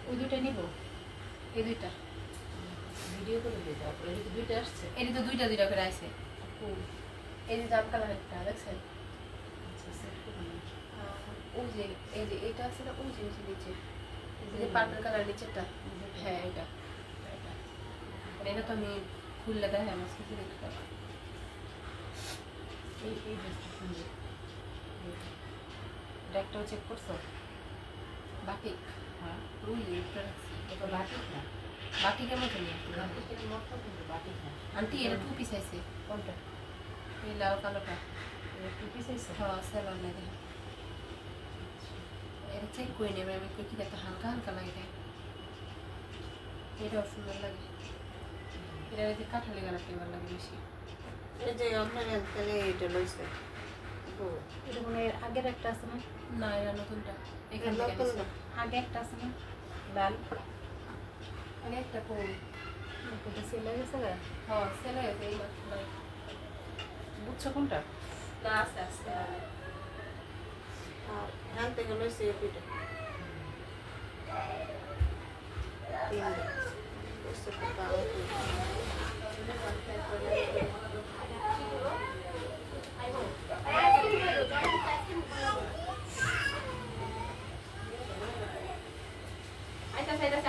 ওই দুইটা নিব, এই দুইটা ভিডিও করে দিয়ে দাও। এই যে দুইটা আসছে, এই তো দুইটা দুইটা করে আসছে। এই যে জাম কালার একটা দেখছেন, ওই যে এই যে এটা আছে না, ওই যে নিচে এই যে পার্পল কালার নিচেরটা, হ্যাঁ এটা এটা তো আমি খুললে দেখাই আমার কিছু দেখতে পাবো। এই ড্রেসটা সুন্দর। এটা একটাও চেক করছো? বাটিক, হ্যাঁ ওই এটা এটা বাটিক না, বাটিক কেমন চলে বাটিকের মতো কিন্তু বাটিক না। আন্টি এটা 2 পিস আছে, কোনটা? এই লাল কালোটা। এটা 2 পিস আছে? হ্যাঁ সেলর লাগে, এটা চেক করে নেবে। আমি কি একটা হালকা হালকা লাগে, এটাও সুন্দর লাগে। এটা যে কাঠালি কালার ফ্লেভার লাগে বেশি। এই যে আপনার তাহলে এটা লইছে। এটা মনে হয় আগের একটা আছে না? না এটা নতুনটা, এখান থেকে নতুন নিছি। না, আগে একটা আছে না লাল, আগে একটা কোন এটা সেল হয়ে গেছে গা? হ্যাঁ সেল হয়েছে এই মাত্র নাই। বুঝছো কোনটা? না আছে আছে আর হ্যাঁ থেকে লইছে এই দুইটা। তিনটা। বুঝছো তো দাও।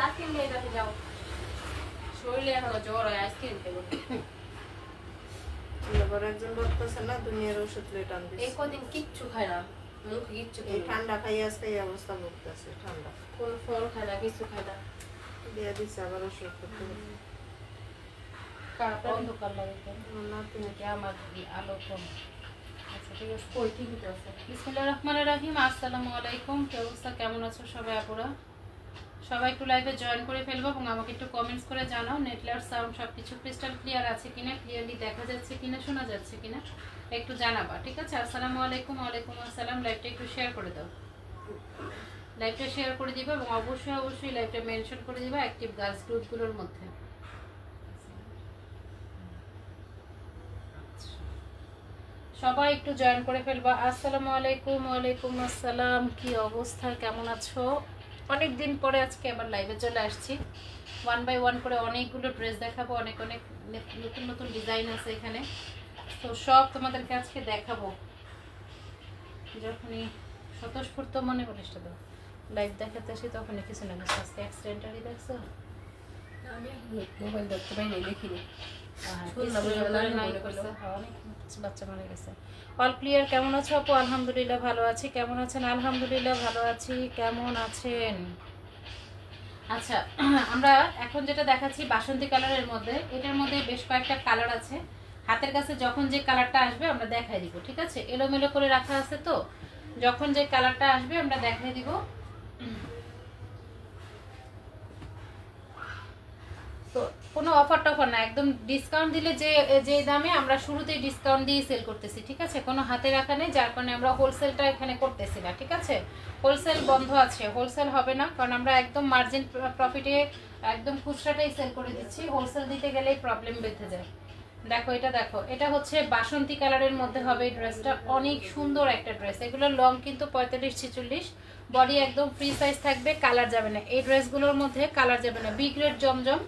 আইসক্রিম নিয়ে যাতে যাও, শরীরে এখনো জ্বর হয়, আইসক্রিম খাবো। আবার একজন বলতেছে না দুনিয়ার ওষুধ লইটা আনতে। এই কদিন কিচ্ছু খায় না, মুখে কিচ্ছু এই খায় না, ঠান্ডা খাই আজকে এই অবস্থা ভুগতেছে ঠান্ডা। কোন ফল খায় না, কিছু খায় না। দিয়ে দিচ্ছে আবার ওষুধ করতে। অন্ধকার লাগে কেন? না তুমি আমার আলো কম। আচ্ছা ঠিক আছে, কই ঠিকই তো আছে। বিসমিল্লাহির রহমানির রহিম। আসসালামু আলাইকুম। কি অবস্থা, কেমন আছো সবাই আপুরা? সবাই একটু লাইভে জয়েন করে ফেলবো এবং আমাকে একটু কমেন্টস করে জানাও নেটওয়ার্ক সাউন্ড সব কিছু ক্রিস্টাল ক্লিয়ার আছে কিনা, ক্লিয়ারলি দেখা যাচ্ছে কিনা, শোনা যাচ্ছে কিনা একটু জানাবা, ঠিক আছে? আসসালামু আলাইকুম। ওয়ালাইকুম আসসালাম। লাইভটা একটু শেয়ার করে দাও, লাইভটা শেয়ার করে দিবা এবং অবশ্যই অবশ্যই লাইভটা মেনশন করে দিবা অ্যাক্টিভ গার্লস গ্রুপগুলোর মধ্যে। সবাই একটু জয়েন করে ফেলবা। আসসালামু আলাইকুম। ওয়ালাইকুম আসসালাম। কি অবস্থা, কেমন আছো? অনেক দিন পরে আজকে আবার লাইভে চলে আসছি। 1 বাই 1 করে অনেকগুলো ড্রেস দেখাবো, অনেক অনেক নতুন নতুন ডিজাইন আছে এখানে, তো সব তোমাদেরকে আজকে দেখাবো। যখনই স্বতঃস্ফূর্ত মনে করিসটা দাও লাইভ দেখাতে আসি তখনই কিছু না কিছু আজকে অ্যাক্সিডেন্টালি দেখছো। আমি মোবাইল দেখতে পাই নাই, দেখিনি। বাচ্চা মারা গেছে। All clear. কেমন আছো আপু? আলহামদুলিল্লাহ ভালো আছি। কেমন আছেন? আলহামদুলিল্লাহ ভালো আছি। কেমন আছেন? আচ্ছা, আমরা এখন যেটা দেখাচ্ছি বাসন্তী কালারের মধ্যে, এটার মধ্যে বেশ কয়েকটা কালার আছে। হাতের কাছে যখন যে কালারটা আসবে আমরা দেখাই দিব, ঠিক আছে? এলোমেলো করে রাখা আছে, তো যখন যে কালারটা আসবে আমরা দেখাই দিব। তো কোনো অফার টফার না, একদম ডিসকাউন্ট দিলে যে যে দামে আমরা শুরুতেই ডিসকাউন্ট দিয়ে সেল করতেছি, ঠিক আছে? কোনো হাতে রাখা নেই, যার কারণে আমরা হোলসেলটা এখানে করতেছি না, ঠিক আছে? হোলসেল বন্ধ আছে, হোলসেল হবে না, কারণ আমরা একদম মার্জিন প্রফিটে একদম খুচরাটাই সেল করে দিচ্ছি। হোলসেল দিতে গেলেই প্রবলেম বেঁধে যায়। দেখো এটা, দেখো এটা হচ্ছে বাসন্তী কালারের মধ্যে হবে এই ড্রেসটা, অনেক সুন্দর একটা ড্রেস। এগুলো লং কিন্তু 45-46, বডি একদম ফ্রি সাইজ থাকবে, কালার যাবে না এই ড্রেসগুলোর মধ্যে, কালার যাবে না। বি গ্রেড জমজম।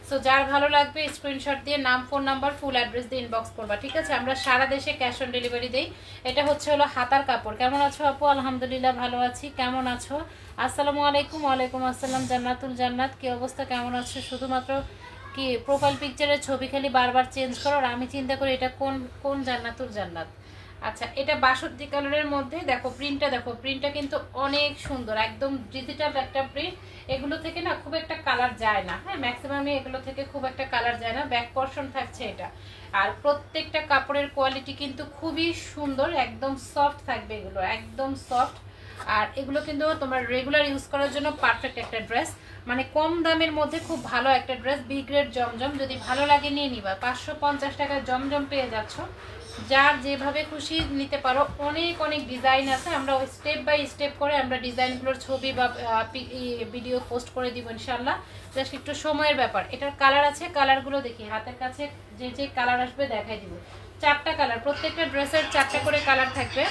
সো যার ভালো লাগবে স্ক্রিনশট দিয়ে নাম, ফোন নাম্বার, ফুল অ্যাড্রেস দিয়ে ইনবক্স করবা, ঠিক আছে? আমরা সারা দেশে ক্যাশ অন ডেলিভারি দেই। এটা হচ্ছে হলো হাতার কাপড়। কেমন আছো আপু? আলহামদুলিল্লাহ ভালো আছি। কেমন আছো? আসসালামু আলাইকুম। ওয়ালাইকুম আসসালাম। জান্নাতুল জান্নাত, কি অবস্থা, কেমন আছো? শুধুমাত্র কি প্রোফাইল পিকচারের ছবি খালি বারবার চেঞ্জ করো, আর আমি চিন্তা করি এটা কোন কোন জান্নাতুল জান্নাত। আচ্ছা, এটা বাসন্তী কালারের মধ্যে দেখো প্রিন্টটা, দেখো প্রিন্টটা কিন্তু অনেক সুন্দর, একদম ডিজিটাল একটা প্রিন্ট। এগুলো থেকে না খুব একটা কালার যায় না, হ্যাঁ ম্যাক্সিমামই এগুলো থেকে খুব একটা কালার যায় না। ব্যাক পোরশন থাকছে এটা, আর প্রত্যেকটা কাপড়ের কোয়ালিটি কিন্তু খুবই সুন্দর, একদম সফট থাকবে, এগুলো একদম সফট। আর এগুলো কিন্তু তোমার রেগুলার ইউজ করার জন্য পারফেক্ট একটা ড্রেস, মানে কম দামের মধ্যে খুব ভালো একটা ড্রেস। বি গ্রেড জমজম, যদি ভালো লাগে নিয়ে নিবা। 550 টাকার জমজম পেয়ে যাচ্ছ, যার যেভাবে খুশি নিতে পারো। অনেক অনেক ডিজাইন আছে, আমরা স্টেপ বাই স্টেপ করে আমরা ডিজাইনগুলোর ছবি বা ভিডিও পোস্ট করে দিব ইনশাল্লাহ। জাস্ট একটু সময়ের ব্যাপার। এটার কালার আছে, কালারগুলো দেখি হাতের কাছে যে যে কালার আসবে দেখাই দিব। 4টা কালার, প্রত্যেকটা ড্রেসের 4টা করে কালার থাকবে।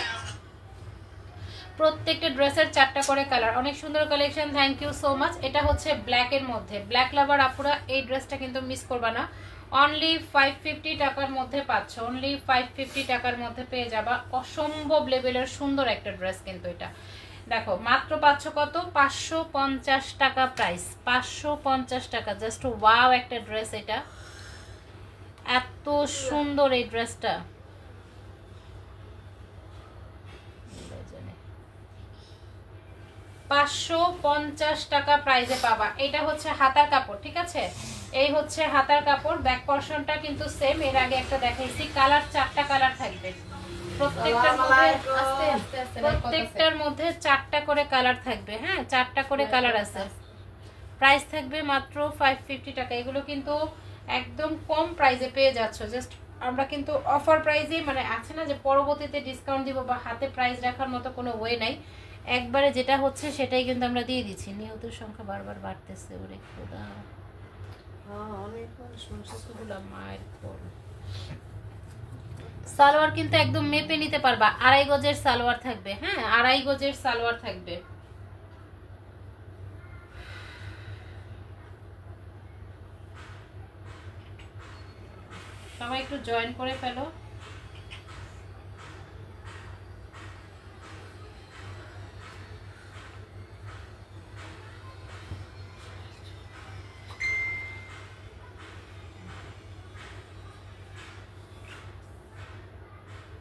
প্রত্যেকটা ড্রেসের 4টা করে কালার, অনেক সুন্দর collection, thank you so much. এটা হচ্ছে ব্ল্যাকের মধ্যে, ব্ল্যাক লাভার আপুরা এই ড্রেসটা কিন্তু মিস করবা না। অনলি 550 টাকার মধ্যে পাচ্ছ, অনলি 550 টাকার মধ্যে পেয়ে যাবা অসম্ভব লেভেলের সুন্দর একটা ড্রেস। কিন্তু এটা দেখো মাত্র পাচ্ছ কত, 550 টাকা প্রাইস, 550 টাকা। জাস্ট ওয়াও একটা ড্রেস, এটা এত সুন্দর এই ড্রেসটা। 550 টাকা প্রাইসে পাবা। এটা হচ্ছে হাতার কাপড়, ঠিক আছে, এই হচ্ছে হাতার কাপড়। ব্যাক পোরশনটা কিন্তু সেম, এর আগে একটা দেখাইছি। কালার 4টা কালার থাকবে প্রত্যেকটার মধ্যে 4টা করে কালার থাকবে। হ্যাঁ 4টা করে কালার আছে। প্রাইস থাকবে মাত্র 550 টাকা। এগুলো কিন্তু একদম কম প্রাইসে পেয়ে যাচ্ছ। জাস্ট আমরা কিন্তু অফার প্রাইসেই, মানে আছে না যে পরবর্তীতে ডিসকাউন্ট দিব বা হাতে প্রাইস রাখার মতো কোনো ওয়ে নাই, একবারে যেটা হচ্ছে সেটাই কিন্তু আমরা দিয়ে দিচ্ছি। নিহতের সংখ্যা বারবার বাড়তেছে, ওরে খোদা, অনেক মানুষ মায়ের কোল। সালোয়ার কিন্তু একদম মেপে নিতে পারবা, 2.5 গজের সালোয়ার থাকবে। হ্যাঁ 2.5 গজের সালোয়ার থাকবে। সবাই একটু জয়েন করে ফেলো।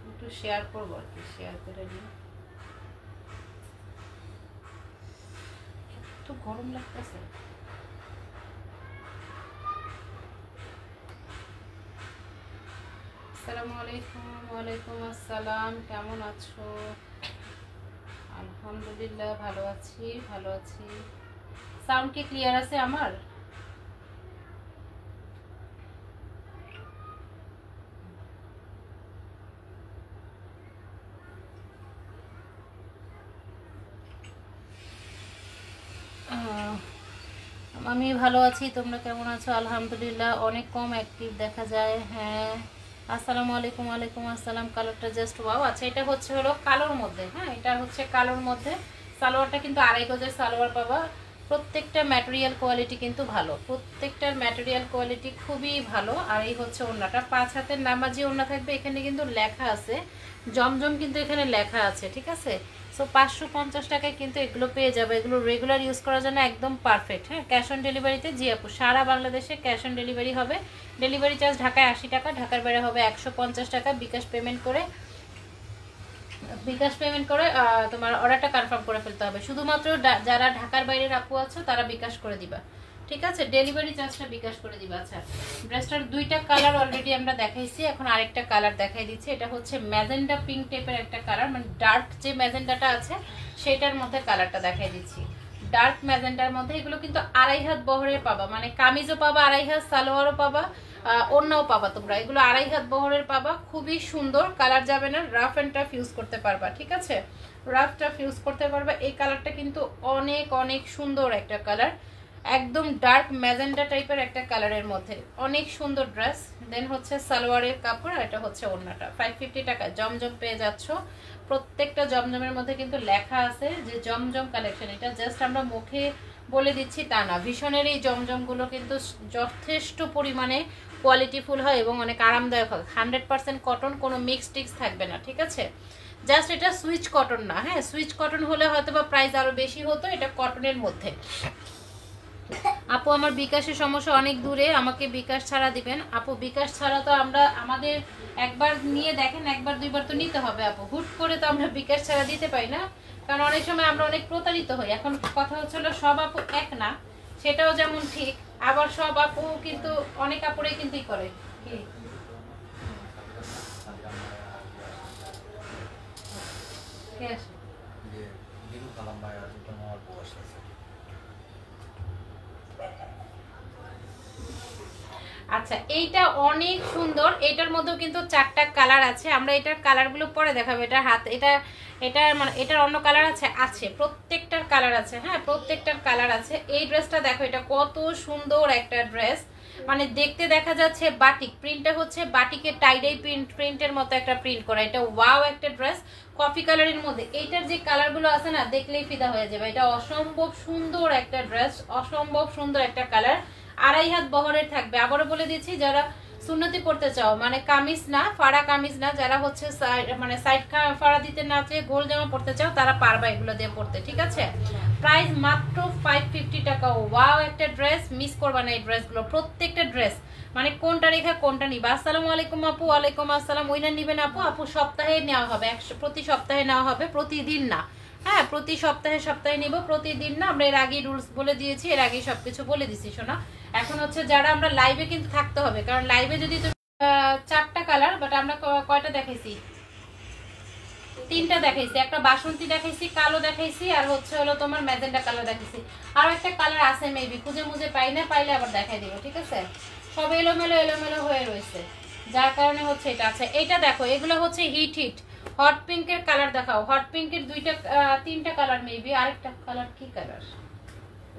একটু শেয়ার করবো আর কি, শেয়ার করে দিই। একটু গরম লাগতেছে। আসসালামু আলাইকুম। ওয়ালাইকুম আসসালাম, কেমন আছো? আলহামদুলিল্লাহ ভালো আছি, ভালো আছি। সাউন্ড কি ক্লিয়ার আছে আমার? আমি ভালো আছি, তোমরা কেমন আছো? আলহামদুলিল্লাহ। অনেক কম অ্যাক্টিভ দেখা যায়। হ্যাঁ আসসালামু আলাইকুম। ওয়ালাইকুম আসসালাম। কালারটা জাস্ট ওয়াও। আচ্ছা এটা হচ্ছে হলো কালোর মধ্যে। হ্যাঁ এটা হচ্ছে কালোর মধ্যে। সালোয়ারটা কিন্তু 2.5 গজের সালোয়ার পাবা। প্রত্যেকটা ম্যাটেরিয়াল কোয়ালিটি কিন্তু ভালো, প্রত্যেকটার ম্যাটেরিয়াল কোয়ালিটি খুবই ভালো। আর এই হচ্ছে ওড়নাটা, 5 হাতের নামাজি ওড়না থাকবে। এখানে কিন্তু লেখা আছে জমজম, কিন্তু এখানে লেখা আছে, ঠিক আছে। সো 550 টাকায় কিন্তু এগুলো পেয়ে যাবে। এগুলো রেগুলার ইউজ করার জন্য একদম পারফেক্ট। হ্যাঁ ক্যাশ অন ডেলিভারিতে, জি আপু সারা বাংলাদেশে ক্যাশ অন ডেলিভারি হবে। ডেলিভারি চার্জ ঢাকায় 80 টাকা, ঢাকার বাইরে হবে 150 টাকা। বিকাশ পেমেন্ট করে তোমার অর্ডারটা কনফার্ম করে ফেলতে হবে। শুধুমাত্র যারা ঢাকার বাইরের আপু আছো তারা বিকাশ করে দিবা, ঠিক আছে। ডেলিভারি চার্জটা বিকাশ করে দিবা। আচ্ছা ড্রেসটার 2টা কালার অলরেডি আমরা দেখাইছি, এখন আরেকটা কালার দেখাই দিচ্ছি। এটা হচ্ছে ম্যাজেন্ডা পিঙ্ক টাইপের একটা কালার, মানে ডার্ক যে ম্যাজেন্ডাটা আছে সেটার মধ্যে কালারটা দেখাই দিচ্ছি। ডার্ক ম্যাজেন্ডার মধ্যে। এগুলো কিন্তু 2.5 হাত বহরের পাবা, মানে কামিজও পাবা 2.5 হাত, সালোয়ারও পাবা, ওড়নাও পাবা তোমরা। এগুলো 2.5 হাত বহরের পাবা। খুবই সুন্দর, কালার যাবে না, রাফ অ্যান্ড টাফ ইউজ করতে পারবা, ঠিক আছে। রাফ টাফ ইউজ করতে পারবা। এই কালারটা কিন্তু অনেক অনেক সুন্দর একটা কালার, একদম ডার্ক ম্যাজেন্ডা টাইপের একটা কালারের মধ্যে, অনেক সুন্দর ড্রেস। দেন হচ্ছে সালোয়ারের কাপড়, আর এটা হচ্ছে ওড়নাটা। 550 টাকা জমজম পেয়ে যাচ্ছ। প্রত্যেকটা জমজমের মধ্যে কিন্তু লেখা আছে যে জমজম কালেকশন। এটা জাস্ট আমরা মুখে বলে দিচ্ছি তা না, ভীষণের এই জমজমগুলো কিন্তু যথেষ্ট পরিমাণে কোয়ালিটিফুল হয় এবং অনেক আরামদায়ক হয়। 100% কটন, কোনো মিক্স টিক্স থাকবে না, ঠিক আছে। জাস্ট এটা সুইচ কটন না। হ্যাঁ সুইচ কটন হলে হয়তো বা প্রাইস আরো বেশি হতো, এটা কটনের মধ্যে। আপু আমার বিকাশের সমস্যা, অনেক দূরে, আমাকে বিকাশ ছাড়া দিবেন। আপু বিকাশ ছাড়া তো আমরা আমাদের একবার নিয়ে দেখেন, একবার দুইবার তো নিতে হবে আপু, হুট করে তো আমরা বিকাশ ছাড়া দিতে পারি না, কারণ অনেক সময় আমরা অনেক প্রতারিত হই। এখন কথা হচ্ছিল সব আপু এক না, সেটাও যেমন ঠিক, আবার সব আপু কিন্তু অনেক আপুরাই কিন্তু করে কি আচ্ছা এইটা অনেক সুন্দর। এটার মধ্যেও কিন্তু 4টা কালার আছে, আমরা এটার কালারগুলো পরে দেখাবো। এটার হাত এটার মানে এটার অন্য কালার আছে প্রত্যেকটার কালার আছে। হ্যাঁ প্রত্যেকটার কালার আছে। এই ড্রেসটা দেখো, এটা কত সুন্দর একটা ড্রেস, মানে দেখতে দেখা যাচ্ছে বাটিক, প্রিন্টটা হচ্ছে বাটিকের টাইডাই প্রিন্টের মতো একটা প্রিন্ট করা। এটা ওয়াও একটা ড্রেস, কফি কালারের মধ্যে। এইটার যে কালারগুলো আছে না, দেখলেই ফিদা হয়ে যাবে। এটা অসম্ভব সুন্দর একটা ড্রেস, অসম্ভব সুন্দর একটা কালার। 2.5 হাত বহরের থাকবে। আবারও বলে দিচ্ছি, যারা সুন্নতি পড়তে চাও, মানে কামিজ না, ফাড়া কামিজ না, যারা হচ্ছে মানে সাইড ফাড়া দিতে না চেয়ে গোল জামা পড়তে চাও, তারা পারবা এগুলো দিয়ে পড়তে, ঠিক আছে? প্রাইস মাত্র 550 টাকা। ওয়াও একটা ড্রেস, মিস করবা না এই ড্রেসগুলো, প্রত্যেকটা ড্রেস। মানে কোনটা রেখা কোনটা নিবা। আসসালামু আলাইকুম আপু। ওয়ালাইকুম আসসালাম। ওইনা নিবেন আপু? আপু সপ্তাহে নেওয়া হবে, প্রতি সপ্তাহে নেওয়া হবে, প্রতিদিন না। হ্যাঁ, প্রতি সপ্তাহে নিব, প্রতিদিন না। আমরা এর আগেই রুলস বলে দিয়েছি, এর আগেই সবকিছু বলে দিছি শোনা। এখন হচ্ছে যারা আমরা লাইভে কিন্তু থাকতে হবে, কারণ লাইভে যদি তুমি 4টা কালার, বাট আমরা কয়টা দেখাইছি? 3টা দেখাইছি। একটা বাসন্তী দেখাইছি, কালো দেখাইছি, আর হচ্ছে হলো তোমার ম্যাজেন্ডা কালার দেখাইছি। আর একটা কালার আছে মেবি, খুঁজে মুজে পাই না, পাইলে আবার দেখাই দিব, ঠিক আছে? সব এলোমেলো হয়ে রয়েছে, যার কারণে হচ্ছে এটা। আচ্ছা এটা দেখো, এগুলো হচ্ছে হিট হট পিঙ্কের কালার দেখাও। হট পিঙ্কের 3টা কালার মেবি। আরেকটা কালার কি কালার?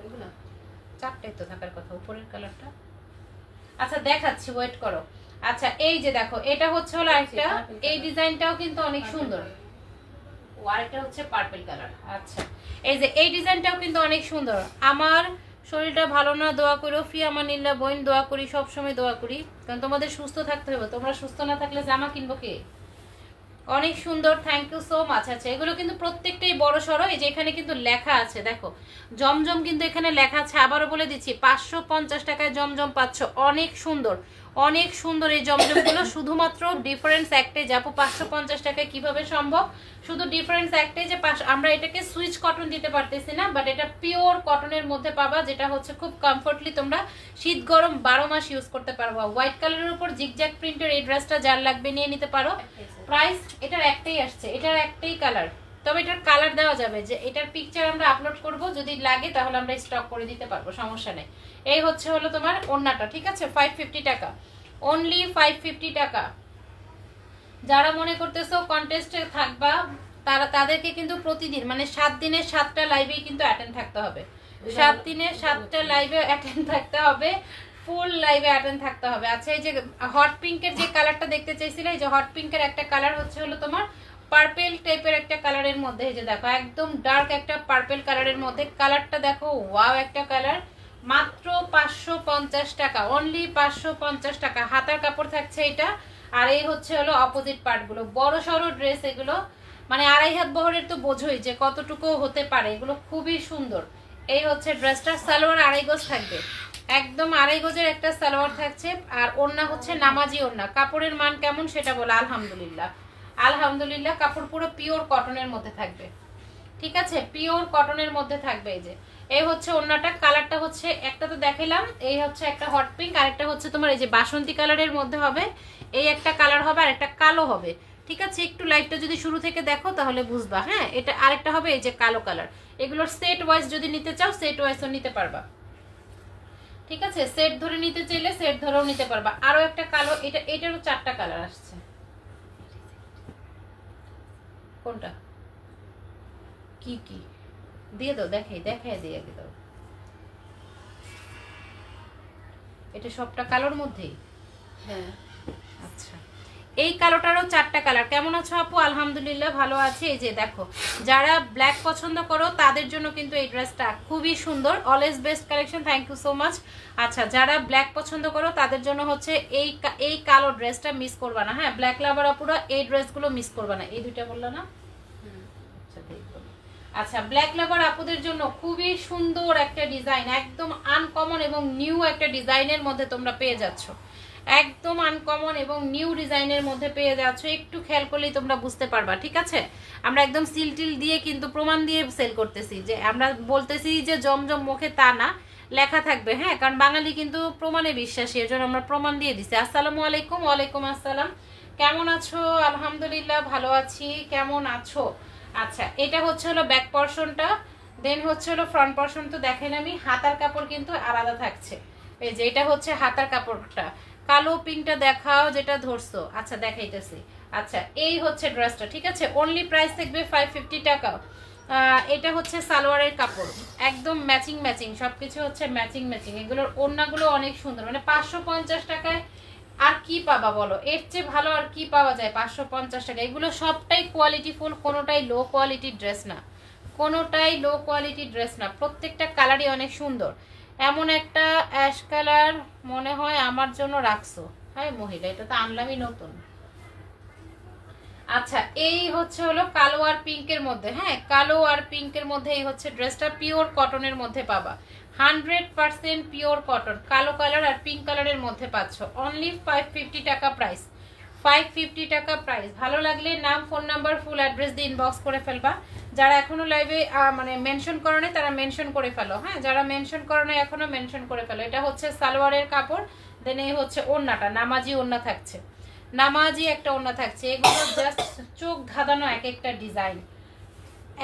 এগুলো 4টাই তো থাকার কথা, উপরের কালারটা। আচ্ছা দেখাচ্ছি, ওয়েট করো। আচ্ছা এই যে দেখো, এটা হচ্ছে হলো একটা, এই ডিজাইনটাও কিন্তু অনেক সুন্দর। আরেকটা হচ্ছে পার্পল কালার। আচ্ছা এই যে এই ডিজাইনটাও কিন্তু অনেক সুন্দর। আমার শরীরটা ভালো না, দোয়া করো। ফি আমানিল্লাহ বোন, দোয়া করি, সবসময় দোয়া করি, কারণ তোমাদের সুস্থ থাকতে হবে। তোমরা সুস্থ না থাকলে জামা কিনবো কে? অনেক সুন্দর, থ্যাংক ইউ সো মাচ। আচ্ছা এগুলো কিন্তু প্রত্যেকটাই বড় সড়ো। এই যে এখানে কিন্তু লেখা আছে, দেখো জমজম কিন্তু এখানে লেখা আছে। আবারও বলে দিচ্ছি, 550 টাকায় জমজম পাচ্ছ। অনেক সুন্দর, অনেক সুন্দর এই জমজমগুলো। শুধুমাত্র ডিফারেন্স একটাই, যাবো 550 টাকায় কিভাবে সম্ভব? শুধু ডিফারেন্স একটাই যে আমরা এটাকে সুইচ কটন দিতে পারতেছি না, বাট এটা পিওর কটনের মধ্যে পাবা, যেটা হচ্ছে খুব কমফোর্টলি তোমরা শীত গরম 12 মাস ইউজ করতে পারবা। হোয়াইট কালারের উপর জিগজ্যাগ প্রিন্টের এই ড্রেসটা যার লাগবে নিয়ে নিতে পারো। প্রাইস এটার একটাই আসছে, এটার একটাই কালার, তবে এটার কালার দেওয়া যাবে। যে এটার পিকচার আমরা আপলোড করব, যদি লাগে তাহলে আমরা স্টক করে দিতে পারবো, সমস্যা নেই। এই হচ্ছে হলো তোমার ওড়নাটা, ঠিক আছে? 550 টাকা, অনলি 550 টাকা। যারা মনে করতেছো কন্টেস্টে থাকবা, তাদেরকে কিন্তু প্রতিদিন মানে 7 দিনের 7টা লাইভেই কিন্তু অ্যাটেন্ড থাকতে হবে। 7 দিনের 7টা লাইভে অ্যাটেন্ড থাকতে হবে, ফুল লাইভে অ্যাটেন্ড থাকতে হবে। আচ্ছা এই যে হট পিঙ্কের যে কালারটা দেখতে চাইছিলে, এই যে হট পিঙ্কের একটা কালার হচ্ছে হলো তোমার পার্পল টাইপের একটা কালারের মধ্যে। এই যে দেখো, একদম ডার্ক একটা পার্পল কালারের মধ্যে। কালারটা দেখো, ওয়াও একটা কালার। মাত্র 550 টাকা, অনলি 550 টাকা। হাতার কাপড় থাকছে এটা। আর এই হচ্ছে হলো অপোজিট পার্টগুলো, বড় সড়ো ড্রেস এগুলো, মানে 2.5 হাত বহরের তো বোঝোই যে কতটুকু হতে পারে। এগুলো খুবই সুন্দর। এই হচ্ছে ড্রেসটা, সালোয়ার 2.5 গজ থাকবে, একদম 2.5 গজের একটা সালোয়ার থাকছে। আর ওড়না হচ্ছে নামাজি ওড়না। কাপড়ের মান কেমন সেটা বলো। আলহামদুলিল্লাহ, আলহামদুলিল্লাহ। কাপড় পুরো পিওর কটনের মধ্যে থাকবে, ঠিক আছে? পিওর কটনের মধ্যে থাকবে। এই যে এই হচ্ছে ওড়নাটা। কালারটা হচ্ছে, একটা তো দেখাইলাম, এই হচ্ছে একটা হট পিঙ্ক, আরেকটা হচ্ছে তোমার এই যে বাসন্তী কালারের মধ্যে হবে। এই একটা কালার হবে, আর একটা কালো হবে, ঠিক আছে? একটু লাইটটা যদি শুরু থেকে দেখো তাহলে বুঝবা। হ্যাঁ, এটা আরেকটা হবে এই যে কালো কালার। এগুলোর সেট ওয়াইজ যদি নিতে চাও, সেট ওয়াইজও নিতে পারবা, ঠিক আছে? সেট ধরে নিতে চাইলে সেট ধরেও নিতে পারবা। আরো একটা কালো, এটারও 4টা কালার আসছে। কোনটা কি কি দিয়ে দাও, দেখাই দিয়ে দাও। এটা সবটা কালোর মধ্যেই? হ্যাঁ। আচ্ছা, এই কালোটারও 4টা কালার। কেমন আছো আপু? আলহামদুলিল্লাহ ভালো আছে। এই যে দেখো, যারা ব্ল্যাক পছন্দ করো তাদের জন্য কিন্তু এই ড্রেসটা খুবই সুন্দর। Always best collection, thank you so much. আচ্ছা, যারা ব্ল্যাক পছন্দ করো তাদের জন্য হচ্ছে এই কালো ড্রেসটা মিস করবা না। হ্যাঁ, ব্ল্যাক লাভার আপুরা এই ড্রেসগুলো মিস করবা না। এই দুইটা বললো না? আচ্ছা দেখো, আচ্ছা ব্ল্যাক লাভার আপুদের জন্য খুবই সুন্দর একটা ডিজাইন, একদম আনকমন এবং নিউ একটা ডিজাইনের মধ্যে তোমরা পেয়ে যাচ্ছ। একদম আনকমন এবং নিউ ডিজাইনের মধ্যে পেয়ে যাচ্ছ। একটু খেয়াল করলেই তোমরা বুঝতে পারবা, ঠিক আছে? আমরা একদম সিলটিল দিয়ে কিন্তু প্রমাণ দিয়ে সেল করতেছি, যে আমরা বলতেছি যে জমজম মুখে তা না, লেখা থাকবে। হ্যাঁ, কারণ বাঙালি কিন্তু প্রমাণে বিশ্বাসী, এর জন্য আমরা প্রমাণ দিয়ে দিছি। আসসালামু আলাইকুম। ওয়ালাইকুম আসসালাম। কেমন আছো? আলহামদুলিল্লাহ ভালো আছি। কেমন আছো? আচ্ছা, এটা হচ্ছে হলো ব্যাক পোরশনটা, দেন হচ্ছে হলো ফ্রন্ট পোরশন তো দেখেন আমি। হাতার কাপড় কিন্তু আলাদা থাকছে। এই যে এটা হচ্ছে হাতার কাপড়টা। কালো পিঙ্কটা দেখাও যেটা ধরছো। আচ্ছা দেখাইতেছি। আচ্ছা এই হচ্ছে ড্রেসটা, ঠিক আছে? অনলি প্রাইস থাকবে 550 টাকা। এটা হচ্ছে সালোয়ারের কাপড়, একদম ম্যাচিং ম্যাচিং, সবকিছু হচ্ছে ম্যাচিং ম্যাচিং। এগুলোর ওড়নাগুলো অনেক সুন্দর, মানে 550 টাকায় আর কি পাবা বলো, এর চেয়ে ভালো আর কি পাওয়া যায় 550 টাকা। এগুলো সবটাই কোয়ালিটিফুল, কোনোটাই লো কোয়ালিটির ড্রেস না, কোনোটাই লো কোয়ালিটির ড্রেস না, প্রত্যেকটা কালারই অনেক সুন্দর। এমন একটা অ্যাশ কালার মনে হয় আমার জন্য রাখছো, হ্যাঁ মহিলা, এটা তো আনলামই নতুন। আচ্ছা এই হচ্ছে হলো কালো আর পিঙ্কের মধ্যে, হ্যাঁ কালো আর পিঙ্কের মধ্যে এই হচ্ছে ড্রেসটা, পিওর কটনের মধ্যে পাবা, 100% পিওর কটন, কালো কালার আর পিঙ্ক কালারের মধ্যে পাচ্ছ। অনলি 550 টাকা প্রাইস, 550 টাকা প্রাইস। ভালো লাগলে নাম, ফোন নাম্বার, ফুল অ্যাড্রেস দিয়ে ইনবক্স করে ফেলবা। যারা এখনো লাইভে মানে মেনশন করো নাই তারা মেনশন করে ফেলো, হ্যাঁ যারা মেনশন করো নাই এখনো মেনশন করে ফেলো। এটা হচ্ছে সালোয়ারের কাপড়, দেন এই হচ্ছে ওড়নাটা, নামাজি ওড়না থাকছে, নামাজি একটা ওড়না থাকছে। এগুলো জাস্ট চোখ ধাঁধানো এক একটা ডিজাইন,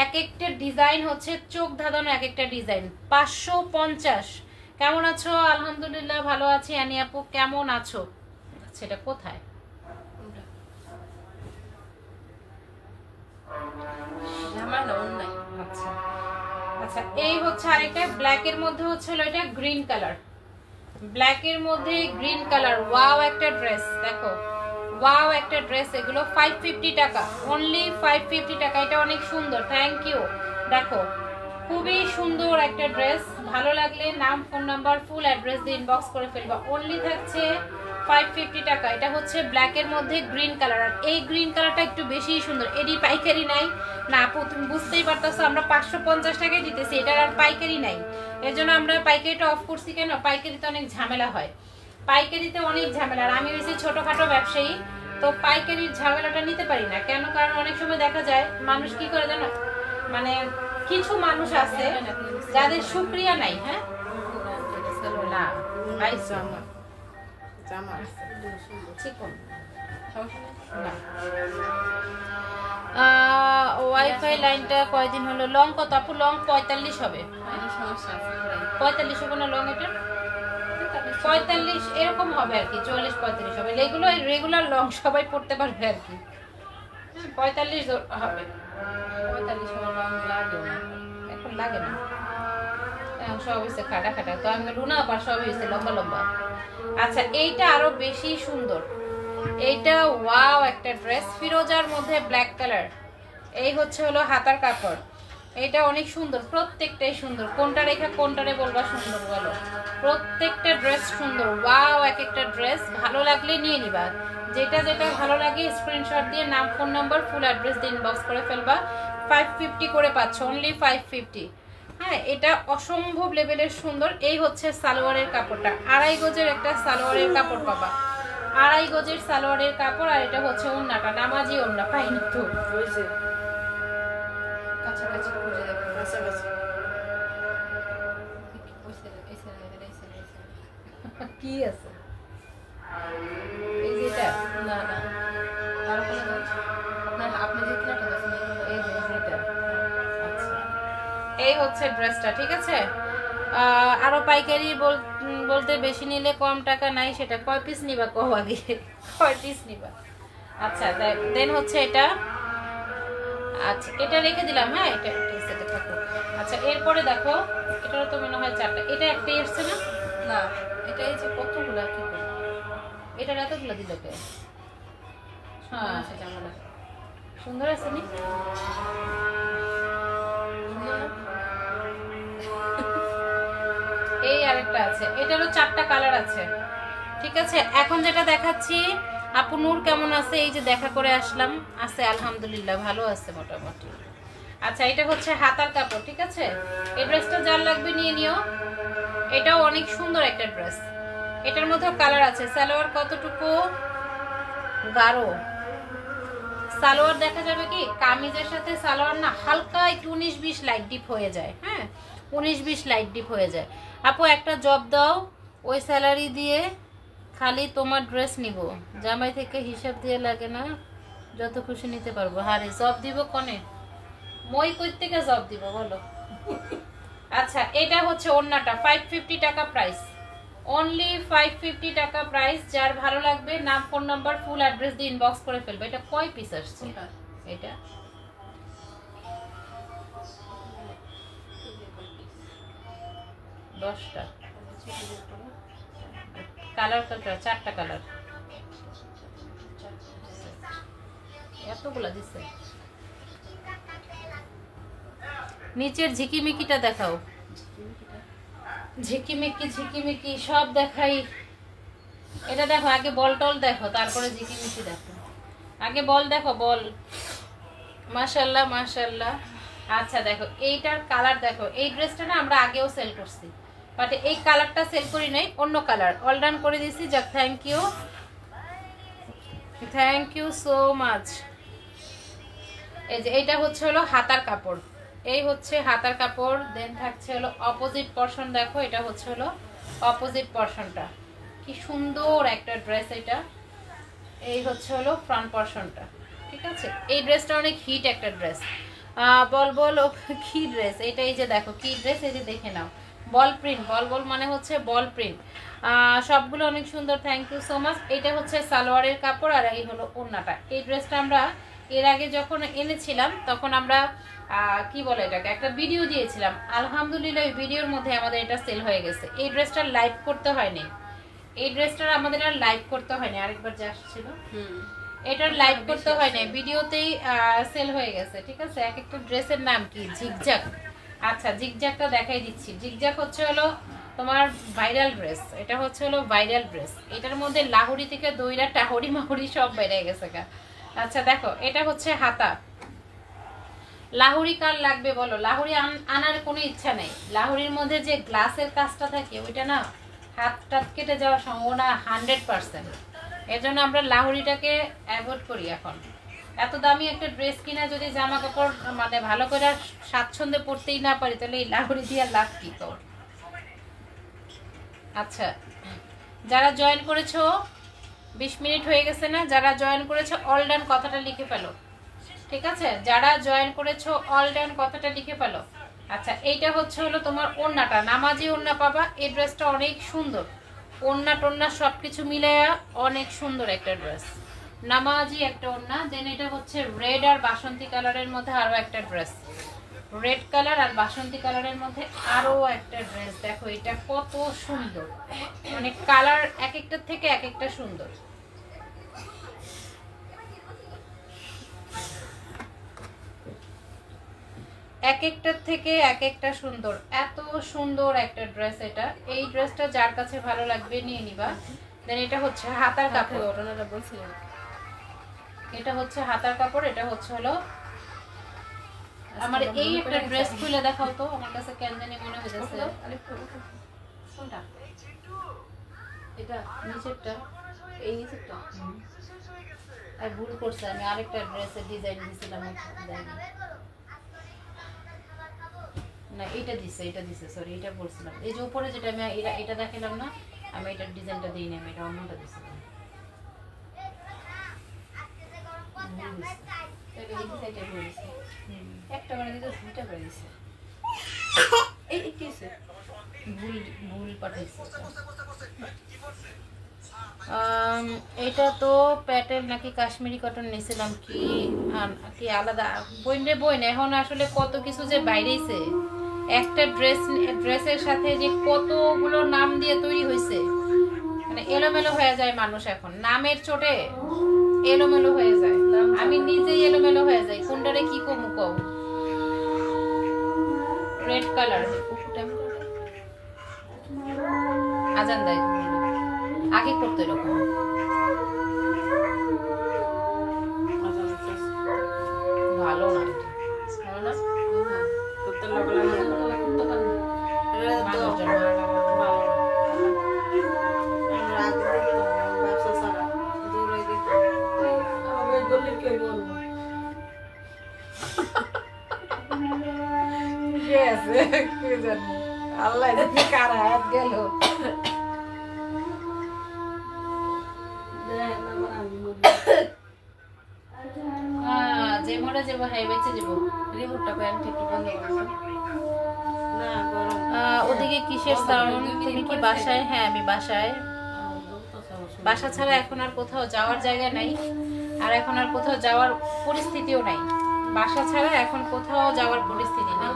এক একটা ডিজাইন হচ্ছে চোখ ধাঁধানো এক একটা ডিজাইন। 550। কেমন আছো? আলহামদুলিল্লাহ ভালো আছি। আনি আপু কেমন আছো? সেটা কোথায়? আচ্ছা আচ্ছা এই হচ্ছে আরেকটা ব্ল্যাকের মধ্যে হচ্ছে এটা গ্রিন কালার, ব্ল্যাকের মধ্যে গ্রিন কালার। ওয়াও একটা ড্রেস, দেখো ওয়াও একটা ড্রেস। এগুলো 550 টাকা, অনলি 550 টাকা। এটা অনেক সুন্দর, থ্যাংক ইউ। দেখো খুবই সুন্দর একটা ড্রেস, ভালো লাগলে নাম, ফোন নাম্বার, ফুল অ্যাড্রেস দিয়ে ইনবক্স করে ফেলবা। অনলি থাকছে 550 টাকা। এটা হচ্ছে ব্ল্যাকের মধ্যে গ্রিন কালার, আর এই গ্রিন কালারটা একটু বেশি সুন্দর। এরই পাইকারি নাই না আপু, তুমি বুঝতেই পারতেছো, আমরা 550 টাকায় দিতেছি, এটার আর পাইকারি নাই। এর জন্য আমরা পাইকারিটা অফ করছি। কেন? পাইকারিতে অনেক ঝামেলা হয়, পাইকারিতে অনেক ঝামেলা। আর আমি হয়েছি ছোটখাটো ব্যবসায়ী, তো পাইকারির ঝামেলাটা নিতে পারি না। কেন? কারণ অনেক সময় দেখা যায় মানুষ কি করে জানো, মানে কিছু মানুষ আছে যাদের শুকরিয়া নাই। হ্যাঁ না ভাই জামা জামা চিকন না। ওয়াইফাই লাইনটা কয়দিন হলো? লং কত আপু? লং 45 হবে। 45 হবে না লং? এটা 45 এরকম হবে আর কি, 44-45 হবে। এগুলো রেগুলার লং সবাই পড়তে পারবে আর কি। 45 হবে, 45 লং লাগে না, এখন লাগে না, সব হয়েছে খাটা খাটা। তো আমি রুনা আবার সব হয়েছে লম্বা লম্বা। আচ্ছা এইটা আরো বেশি সুন্দর, এইটা ওয়াও একটা ড্রেস, ফিরোজার মধ্যে ব্ল্যাক কালার। এই হচ্ছে হলো হাতার কাপড়, এটা অনেক সুন্দর, প্রত্যেকটাই সুন্দর। কোনটা রেখা কোনটারে বলবা সুন্দর বলো? প্রত্যেকটা ড্রেস সুন্দর, ওয়াও এক একটা ড্রেস। ভালো লাগলে নিয়ে নিবা, যেটা যেটা ভালো লাগে স্ক্রিনশট দিয়ে নাম, ফোন নাম্বার, ফুল অ্যাড্রেস দিয়ে ইনবক্স করে ফেলবা। 550 করে পাচ্ছ, অনলি 550। হ্যাঁ এটা অসম্ভব লেভেলের সুন্দর। এই হচ্ছে সালোয়ারের কাপড়টা, 2.5 গজের একটা সালোয়ারের কাপড় পাবা, 2.5 গজের সালোয়ারের কাপড়। আর এটা হচ্ছে ওড়নাটা, নামাজি ওড়না, পাইনি তো কাছাকাছি খুঁজে দেখো, কাছাকাছি কি আছে? এই যেটা না না আর আপনার আপনি যে কিনাটা দেখেন এই যে এটা। আচ্ছা এই হচ্ছে ড্রেসটা, ঠিক আছে। আরো পাইকারি বলতে বেশি নিলে কম টাকা নাই, সেটা কয় পিস নিবা কও আগে, কয় পিস নিবা? আচ্ছা দেন হচ্ছে এটা, আচ্ছা এটা রেখে দিলাম, হ্যাঁ এটা সেটা থাকুক। আচ্ছা এরপরে দেখো, এটারও তো মনে হয় 4টা, এটা একটাই এসছে না? না এটা এই যে কতগুলো কি করে, এটার এতগুলো দিল কে? হ্যাঁ জামাটা সুন্দর আছে নি? এই আরেকটা আছে, এটারও 4টা কালার আছে, ঠিক আছে। এখন যেটা দেখাচ্ছি, আপু নূর কেমন আছে? এই যে দেখা করে আসলাম, আছে আলহামদুলিল্লাহ ভালো আছে মোটামুটি। আচ্ছা এটা হচ্ছে হাতার কাপড়, ঠিক আছে। এই ড্রেসটা যার লাগবে নিয়ে নিও, এটাও অনেক সুন্দর একটা ড্রেস। এটার মধ্যেও কালার আছে। সালোয়ার কতটুকু গাঢ়, সালোয়ার দেখা যাবে কি কামিজের সাথে সালোয়ার না হালকা একটু 19-20 লাইট ডিপ হয়ে যায়, হ্যাঁ 19-20 লাইট ডিপ হয়ে যায়। আপু একটা জব দাও, ওই স্যালারি দিয়ে খালি তোমার ড্রেস নিব, জামাই থেকে হিসাব দিয়ে লাগে না, যত খুশি নিতে পারবো। হারে জব দিব কনে, মই কই থেকে জব দিব বলো? আচ্ছা এটা হচ্ছে ওড়নাটা, 550 টাকা প্রাইস, অনলি 550 টাকা প্রাইস। যার ভালো লাগবে নাম, ফোন নাম্বার, ফুল অ্যাড্রেস দিয়ে ইনবক্স করে ফেলবে। এটা কয় পিস আসছে? এটা 10টা কালার কালার 4টা কালার এতগুলা দিছে নিচের ঝিকিমিকিটা দেখাও ঝিকিমিকি সব দেখাই এটা দেখো আগে বল টল দেখো তারপরে ঝিকিমিকি দেখো আগে বল দেখো বল মাশাআল্লাহ মাশাআল্লাহ আচ্ছা দেখো এইটার কালার দেখো এই ড্রেসটা না আমরা আগেও সেল করছি বাট এই কালারটা সেল করি নাই অন্য কালার অল ডান করে দিয়েছি যাক থ্যাংক ইউ সো মাচ এই যে এইটা হচ্ছে হলো হাতার কাপড় এই হচ্ছে হাতার কাপড় দেন থাকছে হলো অপোজিট পোরশন দেখো এটা হচ্ছে হলো অপোজিট পোরশনটা কি সুন্দর একটা ড্রেস এটা এই হচ্ছে হলো ফ্রন্ট পোরশনটা ঠিক আছে এই ড্রেসটা অনেক হিট একটা ড্রেস বল বল কি ড্রেস এটা এই যে দেখো কি ড্রেস এই যে দেখে নাও বল প্রিন্ট বল মানে হচ্ছে বল প্রিন্ট সবগুলো অনেক সুন্দর থ্যাংক ইউ সো মাচ এটা হচ্ছে সালোয়ারের কাপড় আর এই হলো ওড়নাটা এই ড্রেসটা আমরা এর আগে যখন এনেছিলাম তখন আমরা কি বলে এটাকে একটা ভিডিও দিয়েছিলাম আলহামদুলিল্লাহ এই ভিডিওর মধ্যে আমাদের এটা সেল হয়ে গেছে এই ড্রেসটা লাইভ করতে হয়নি এই ড্রেসটা আমাদের আর লাইভ করতে হয়নি আরেকবার যে আসছিল এটার লাইভ করতে হয় না ভিডিওতেই সেল হয়ে গেছে ঠিক আছে এক একটা ড্রেসের নাম কি ঝিকঝাক আচ্ছা ঝিকঝাকটা দেখাই দিচ্ছি ঝিকঝাক হচ্ছে হলো তোমার ভাইরাল ড্রেস এটা হচ্ছে হলো ভাইরাল ড্রেস এটার মধ্যে লাহুরি থেকে দইরা টাহুরি মাহুরি সব বেড়ে গেছে আচ্ছা দেখো এটা হচ্ছে হাতা লাহুরি কার লাগবে বলো লাহুরি আনার কোনো ইচ্ছা নেই লাহুরির মধ্যে যে গ্লাসের কাজটা থাকে ওইটা না হাত টাত কেটে যাওয়ার সম্ভাবনা 100% এর জন্য আমরা লাহুরিটাকে অ্যাভয়েড করি এখন এত দামি একটা ড্রেস কিনা যদি জামা কাপড় মানে ভালো করে স্বাচ্ছন্দ্যে পরতেই না পারি তাহলে এই লাহুরি দিয়ে লাভ কি তোর আচ্ছা যারা জয়েন করেছো 20 মিনিট হয়ে গেছে না যারা জয়েন করেছো অল ডান কথাটা লিখে ফেলো ঠিক আছে যারা জয়েন করেছো অল ডান কথাটা লিখে ফেলো আচ্ছা এইটা হচ্ছে হলো তোমার ওড়নাটা নামাজি ওড়না পাবা এই ড্রেসটা অনেক সুন্দর ওড়না টোড়না সবকিছু মিলায়া অনেক সুন্দর একটা ড্রেস নামাজি একটা ওড়না দেন এটা হচ্ছে রেড আর বাসন্তী কালারের মধ্যে আরো একটা ড্রেস রেড কালার আর বাসন্তী কালারের মধ্যে আরো একটা ড্রেস দেখো এটা কত সুন্দর মানে কালার এক একটা থেকে এক একটা সুন্দর এক একটার থেকে এক একটা সুন্দর এত সুন্দর একটা ড্রেস এটা এই ড্রেসটা যার কাছে ভালো লাগবে নিয়ে নিবা দেন এটা হচ্ছে হাতার কাপড় ওনারা বলছিলেন এটা হচ্ছে হাতার কাপড় এটা হচ্ছে হলো আমার এই একটা ড্রেস খুলে দেখাও তো আমার কাছে কেন জানি মনে হচ্ছে কোনটা এটা নিচেরটা এই নিচেরটা আর ভুল করছে আমি আরেকটা ড্রেসের ডিজাইন দিয়েছিলাম না এটা দিছে সরি এটা বলছিলাম এই যে উপরে যেটা আমি এটা দেখালাম না আমি এটার ডিজাইনটা দিই না আমি এটা অন্যটা দিছিলাম একটা করে দিতে দুইটা করে দিছে এই কি আছে ভুল পাঠাইছে এটা তো প্যাটেল নাকি কাশ্মীরি কটন নিয়েছিলাম কি আলাদা বইন এখন আসলে কত কিছু যে বাইরেছে একটা ড্রেসের সাথে যে কতগুলো নাম দিয়ে তৈরি হয়েছে মানে এলোমেলো হয়ে যায় মানুষ এখন নামের চোটে এলোমেলো হয়ে যায় আমি নিজেই এলোমেলো হয়ে যাই কোনটারে কি কমু কও রেড কালার আজান দেয় আগে করতে এরকম ভালো না আল্লাহ কারা হাত গেল যে মরে যাবো হ্যাঁ বেঁচে যাবো রিমোটটা প্যান্ট একটু বন্ধ করো না ওদিকে কিসের সাউন্ড তুমি কি বাসায় হ্যাঁ আমি বাসায় বাসা ছাড়া এখন আর কোথাও যাওয়ার জায়গা নাই আর এখন আর কোথাও যাওয়ার পরিস্থিতিও নাই বাসা ছাড়া এখন কোথাও যাওয়ার পরিস্থিতি নেই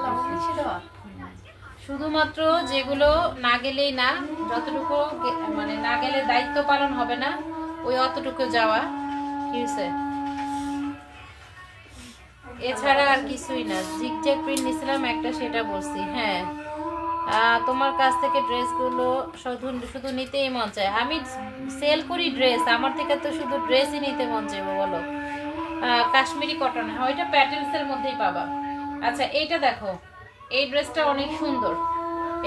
শুধুমাত্র যেগুলো না গেলেই না, যতটুকু মানে না গেলে দায়িত্ব পালন হবে না, ওই অতটুকু যাওয়া কি হয়েছে, এছাড়া আর কিছুই না। জিগজ্যাগ প্রিন্ট নিছিলাম একটা, সেটা বলছি। হ্যাঁ, তোমার কাছ থেকে ড্রেসগুলো শুধু শুধু নিতেই মন চায়। আমি সেল করি ড্রেস, আমার থেকে তো শুধু ড্রেসই নিতে মন চাইবো বলো। কাশ্মীরি কটন, হ্যাঁ ওইটা প্যাটেলসের মধ্যেই পাবা। আচ্ছা এইটা দেখো, এই ড্রেসটা অনেক সুন্দর,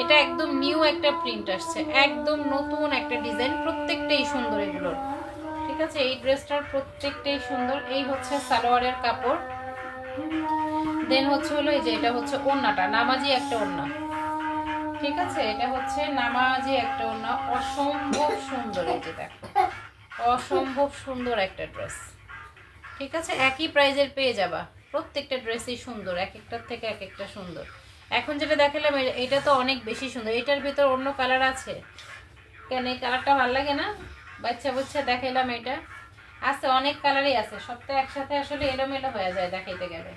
এটা একদম নিউ একটা প্রিন্ট আসছে, একদম নতুন একটা ডিজাইন, প্রত্যেকটাই সুন্দর এগুলোর। ঠিক আছে, এই ড্রেসটার প্রত্যেকটাই সুন্দর। এই হচ্ছে সালোয়ারের কাপড়, দেন হচ্ছে হলো এই যে এটা হচ্ছে ওড়নাটা, নামাজি একটা ওড়না। ঠিক আছে, এটা হচ্ছে নামাজি একটা ওড়না, অসম্ভব সুন্দর। এই যে দেখো, অসম্ভব সুন্দর একটা ড্রেস। ঠিক আছে, একই প্রাইজের পেয়ে যাবা, প্রত্যেকটা ড্রেসই সুন্দর, এক একটার থেকে এক একটা সুন্দর। এখন যেটা দেখালাম এটা তো অনেক বেশি সুন্দর, এটার ভিতর অন্য কালার আছে কেন? এই কালারটা ভালো লাগে না? বাচ্চা বুচ্ছা দেখাইলাম, এটা আছে, অনেক কালারই আছে, সবটা একসাথে আসলে এলোমেলো হয়ে যায় দেখাইতে গেলে।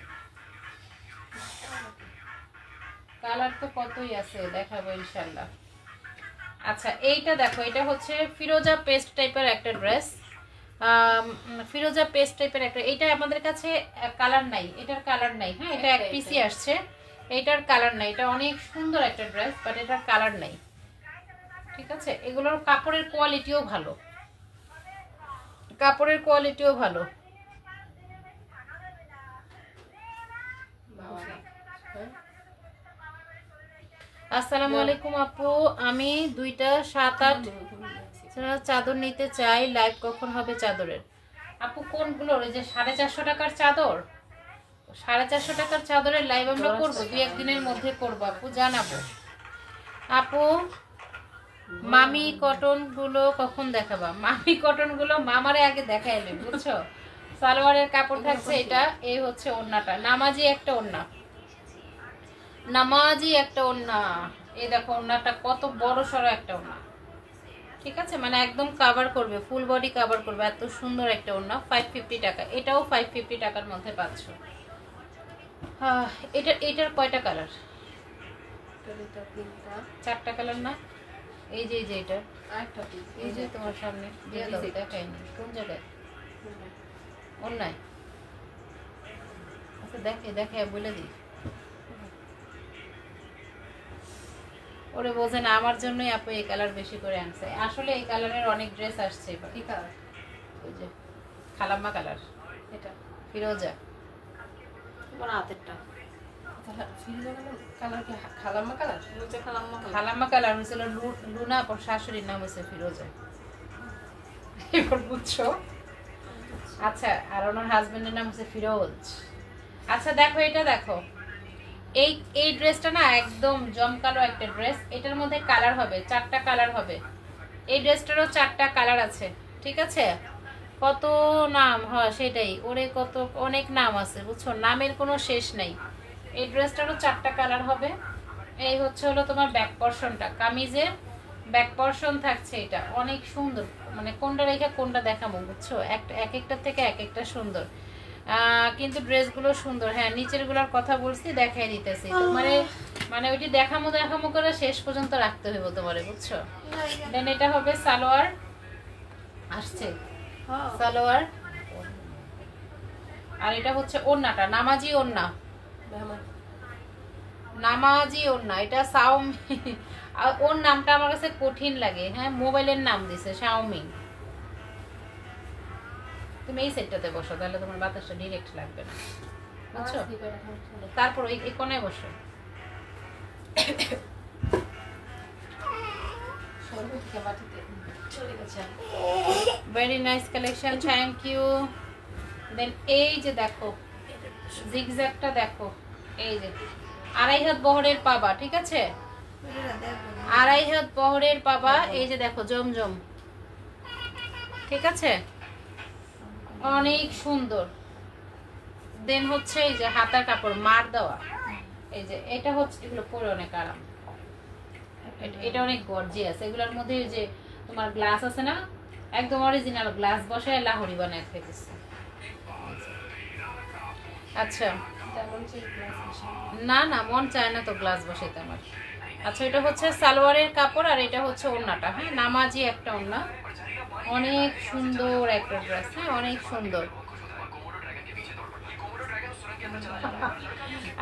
কালার তো কতই আছে, দেখাবো ইনশাল্লাহ। আচ্ছা এইটা দেখো, এটা হচ্ছে ফিরোজা পেস্ট টাইপের একটা ড্রেস, ফিরোজা পেস্ট টাইপের একটা। এটা আমাদের কাছে কালার নাই, এটার কালার নাই। হ্যাঁ, এটা এক পিসি আসছে, এটার কালার নাই। এটা অনেক সুন্দর একটা ড্রেস, বাট এটার কালার নাই। ঠিক আছে, এগুলোর কাপড়ের কোয়ালিটিও ভালো, কাপড়ের কোয়ালিটিও ভালো। আসসালামু আলাইকুম আপু, আমি 2টা 7-8 চাদর নিতে চাই, লাইভ কখন হবে চাদরের? আপু কোনগুলোর? ওই যে 450 টাকার চাদর, 450 টাকার চাদরের লাইভ আমরা করবো, 2-1 দিনের মধ্যে করবো আপু, জানাবো। আপু মামি কটন গুলো কখন দেখাবা? মামি কটন গুলো মামারে আগে দেখাইলে, বুঝছো? সালোয়ারের কাপড় থাকছে এটা, এই হচ্ছে ওড়নাটা, নামাজি একটা ওড়না, নামাজি একটা ওড়না। এই দেখো ওড়নাটা কত বড় সড়ো একটা ওড়না। ঠিক আছে, মানে একদম কভার করবে, ফুল বডি কভার করবে, এত সুন্দর একটা ওড়না। 550 টাকা, এটাও 550 টাকার মধ্যে পাচ্ছ। এটার কয়টা কালার? 4টা কালার না? এই যে এটা, এই যে তোমার সামনে দিয়ে দাও, দেখায়নি কোন জায়গায়? ওড়নায়? আচ্ছা দেখে বলে দিই। ওরে বোঝে না, আমার জন্যই আপু এই কালার বেশি করে আনছে। আসলে এই কালারের অনেক ড্রেস আসছে এবার। কি কালার? ওই যে খালাম্মা কালার, এটা ফিরোজা, তোমার হাতেরটা কালার কি খালাম্মা কালার? খালাম্মা কালার হয়েছিল লুনা, পর শাশুড়ির নাম হয়েছে ফিরোজা। এবার বুঝছো? আচ্ছা, আর ওনার হাজবেন্ডের নাম হচ্ছে ফিরোজ। আচ্ছা দেখো, এটা দেখো, এই ড্রেসটা না একদম জমকালো একটা ড্রেস। এটার মধ্যে কালার হবে, 4টা কালার হবে। এই ড্রেসটারও 4টা কালার আছে। ঠিক আছে, কত নাম হয় সেটাই, ওরে কত অনেক নাম আছে, বুঝছো? নামের কোনো শেষ নাই। এই ড্রেসটারও 4টা কালার হবে। এই হচ্ছে হলো তোমার ব্যাক পর্শনটা, কামিজের ব্যাক পর্শন থাকছে। এটা অনেক সুন্দর, মানে কোনটা রেখে কোনটা দেখাবো, বুঝছো? এক একটার থেকে এক একটা সুন্দর, কিন্তু ড্রেসগুলো সুন্দর। হ্যাঁ, নিচের গুলার কথা বলছি, দেখাই দিতেছি তোমারে, মানে ওইটি দেখামো করে শেষ পর্যন্ত রাখতে হইব তোমারে, বুঝছো? দেন এটা হবে সালোয়ার, আসছে সালোয়ার, আর এটা হচ্ছে ওড়নাটা, নামাজি ওড়না, নামাজি ওড়না। এটা সাউমি, ওর নামটা আমার কাছে কঠিন লাগে। হ্যাঁ, মোবাইলের নাম দিছে শাওমি। তুমি এই সেটটাতে বসো, তাহলে তোমার বাতাসটা ডিরেক্ট লাগবে না, বুঝছো? তারপর এই কোণায় বসো। Very nice collection, thank you. Then এই যে দেখো জিগজ্যাগটা দেখো, এই যে 2.5 হাত বহরের পাবা। ঠিক আছে, 2.5 হাত বহরের পাবা। এই যে দেখো জমজম, ঠিক আছে, অনেক সুন্দর। দেন হচ্ছে এই যে হাতার কাপড় মার দেওয়া, এই যে এটা হচ্ছে, এগুলো পরে অনেক আরাম, এটা অনেক গর্জিয়াস। এগুলোর মধ্যে যে তোমার গ্লাস আছে না, একদম অরিজিনাল গ্লাস বসায় লাহোরি বানায় ফেলেছে। আচ্ছা, না মন চায় না তো গ্লাস বসাইতে আমার। আচ্ছা এটা হচ্ছে সালোয়ারের কাপড় আর এটা হচ্ছে ওড়নাটা, হ্যাঁ নামাজি একটা ওড়না, অনেক সুন্দর একটা ড্রেস, হ্যাঁ অনেক সুন্দর।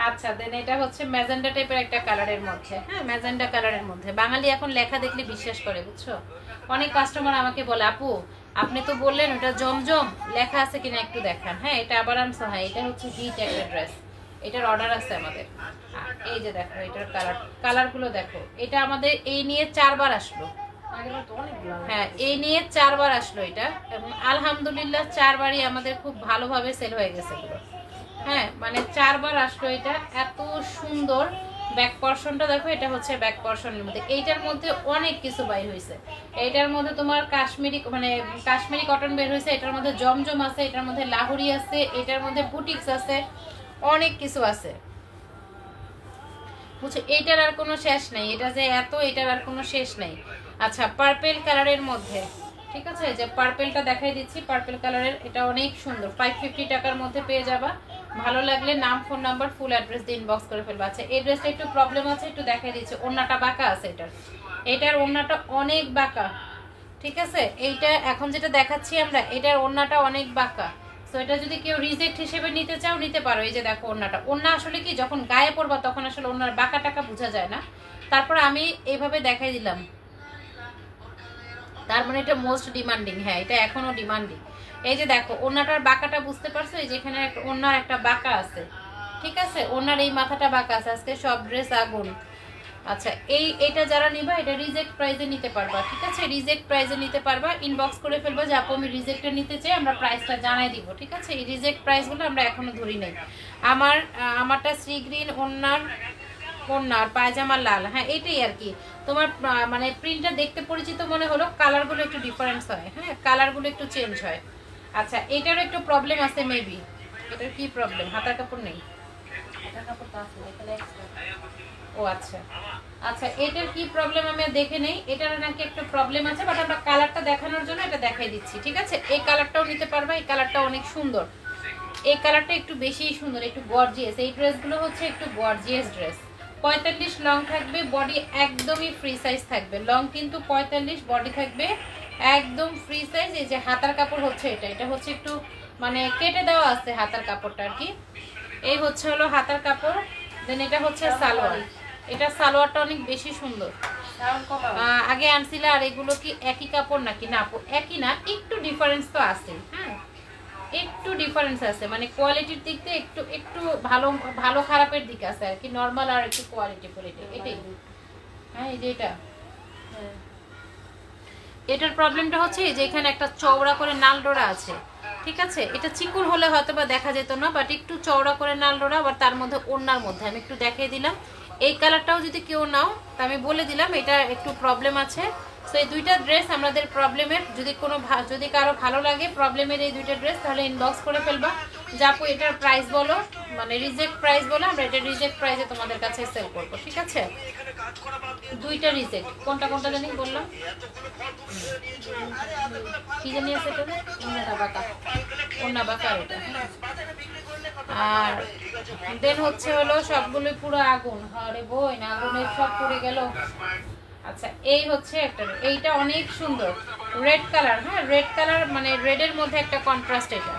আচ্ছা দেন এটা হচ্ছে ম্যাজেন্ডা টাইপের একটা কালারের মধ্যে, হ্যাঁ ম্যাজেন্ডা কালারের মধ্যে। বাঙালি এখন লেখা দেখলে বিশ্বাস করে, বুঝছো? অনেক কাস্টমার আমাকে বলে আপু আপনি তো বললেন ওটা জমজম, লেখা আছে কিনা একটু দেখান। হ্যাঁ এটা আবার আনছো, হ্যাঁ এটা হচ্ছে হিট একটা ড্রেস, এটার অর্ডার আছে আমাদের। এই যে দেখো এটার কালারগুলো দেখো, এটা আমাদের এই নিয়ে 4 বার আসলো। হ্যাঁ এই নিয়ে 4 বার আসলো এটা, এবং আলহামদুলিল্লাহ 4 বারই আমাদের খুব ভালোভাবে সেল হয়ে গেছে এগুলো। হ্যাঁ মানে 4 বার আসলো এটা, এত সুন্দর। ব্যাক পোরশনটা দেখো, এটা হচ্ছে ব্যাক পোরশনের মধ্যে, এইটার মধ্যে অনেক কিছু বাইর হয়েছে। এইটার মধ্যে তোমার কাশ্মীরি মানে কাশ্মীরি কটন বের হয়েছে, এটার মধ্যে জমজম আছে, এটার মধ্যে লাহুরি আছে, এটার মধ্যে বুটিক্স আছে, অনেক কিছু আছে, বুঝছো? এইটার আর কোনো শেষ নাই, এটা যে এত, এটার আর কোনো শেষ নাই। আচ্ছা পার্পেল কালারের মধ্যে, ঠিক আছে, যে পার্পেলটা দেখাই দিচ্ছি, পার্পেল কালারের, এটা অনেক সুন্দর, 550 টাকার মধ্যে পেয়ে যাবা। ভালো লাগলে নাম ফোন নাম্বার ফুল অ্যাড্রেস দিয়ে ইনবক্স করে ফেলবা। আচ্ছা এই ড্রেসটা একটু প্রবলেম আছে, একটু দেখাই দিচ্ছি। ওড়নাটা বাঁকা আছে এটার ওড়নাটা অনেক বাঁকা, ঠিক আছে? এইটা এখন যেটা দেখাচ্ছি আমরা, এটার ওড়নাটা অনেক বাঁকা। সো এটা যদি কেউ রিজেক্ট হিসেবে নিতে চাও নিতে পারো। এই যে দেখো ওড়নাটা, ওড়না আসলে কি যখন গায়ে পড়বা তখন আসলে ওড়নার বাঁকা টাকা বোঝা যায় না, তারপর আমি এইভাবে দেখাই দিলাম, তার মানে এটা মোস্ট ডিমান্ডিং। হ্যাঁ এটা এখনো ডিমান্ডিং। এই যে দেখো ওড়নাটার বাঁকাটা বুঝতে পারছো, এই যে এখানে ওড়নার একটা বাঁকা আছে, ঠিক আছে? ওড়নার এই মাথাটা বাঁকা আছে। আজকে সব ড্রেস আগুন। আচ্ছা এইটা যারা নিবা এটা রিজেক্ট প্রাইসে নিতে পারবা, ঠিক আছে? রিজেক্ট প্রাইসে নিতে পারবা, ইনবক্স করে ফেলবা যে আপু আমি রিজেক্টে নিতে চাই, আমরা প্রাইসটা জানাই দিব, ঠিক আছে? এই রিজেক্ট প্রাইসগুলো আমরা এখনো ধরি নাই। আমারটা সি গ্রিন ওড়নার পায়জামা লাল, হ্যাঁ এটাই আর কি। তোমার মানে প্রিন্টটা দেখতে পরিচিত মনে হলো, কালারগুলো একটু ডিফারেন্স হয়, হ্যাঁ কালারগুলো একটু চেঞ্জ হয়। আচ্ছা এটারও একটু প্রবলেম আছে মেবি। এটার কি প্রবলেম? হাতার কাপড় নেই? হাতার কাপড় তো আছে, এখানে এক্সট্রা। ও আচ্ছা আচ্ছা এটার কি প্রবলেম আমি দেখে নেই। এটার নাকি একটা প্রবলেম আছে, বাট আমরা কালারটা দেখানোর জন্য এটা দেখাই দিচ্ছি, ঠিক আছে? এই কালারটাও নিতে পারবা, এই কালারটা অনেক সুন্দর, এই কালারটা একটু বেশিই সুন্দর, একটু গর্জিয়াস। এই ড্রেসগুলো হচ্ছে একটু গর্জিয়াস ড্রেস। 45 লং থাকবে, বডি একদমই ফ্রি সাইজ থাকবে, লং কিন্তু 45, বডি থাকবে একদম ফ্রি সাইজ। এই যে হাতার কাপড় হচ্ছে এটা হচ্ছে একটু মানে কেটে দেওয়া আছে হাতার কাপড়টা আর কি। এই হচ্ছে হলো হাতার কাপড়। দেন এটা হচ্ছে সালোয়ার, এটা সালোয়ারটা অনেক বেশি সুন্দর। আগে আনছিলে আর এগুলো কি একই কাপড় নাকি? না আপু একই না, একটু ডিফারেন্স তো আছে, হ্যাঁ একটু ডিফারেন্স আছে, মানে কোয়ালিটির দিক থেকে একটু একটু ভালো খারাপের দিকে আছে আর কি, নর্মাল আর একটু কোয়ালিটি কোয়ালিটি এটাই। হ্যাঁ এই যে এটার প্রবলেমটা হচ্ছে যে এখানে একটা চওড়া করে নাল ডোরা আছে, ঠিক আছে? এটা চিকুর হলে হয়তো বা দেখা যেত না, বাট একটু চওড়া করে নাল ডোরা, আবার তার মধ্যে ওড়নার মধ্যে আমি একটু দেখিয়ে দিলাম। এই কালারটাও যদি কেউ নাও তা আমি বলে দিলাম এটা একটু প্রবলেম আছে। সো এই দুইটা ড্রেস আমাদের প্রবলেমের, যদি কারো ভালো লাগে প্রবলেমের এই দুইটা ড্রেস, তাহলে ইনবক্স করে ফেলবা যে আপু এটার প্রাইস বলো, মানে রিজেক্ট প্রাইস বলো, আমরা এটা রিজেক্ট প্রাইসে তোমাদের কাছে সেল করবো, ঠিক আছে? দুইটা রিজেক্ট, কোনটা কোনটা জানি বললাম, কি জানি আছে এটা, ওড়না বাঁকা এটা। আর দেন হচ্ছে হলো সবগুলো পুরো আগুন, আরে বই না আগুনের সব পুড়ে গেল। আচ্ছা এই হচ্ছে একটা, এইটা অনেক সুন্দর রেড কালার, হ্যাঁ রেড কালার মানে রেডের মধ্যে একটা কন্ট্রাস্ট, এটা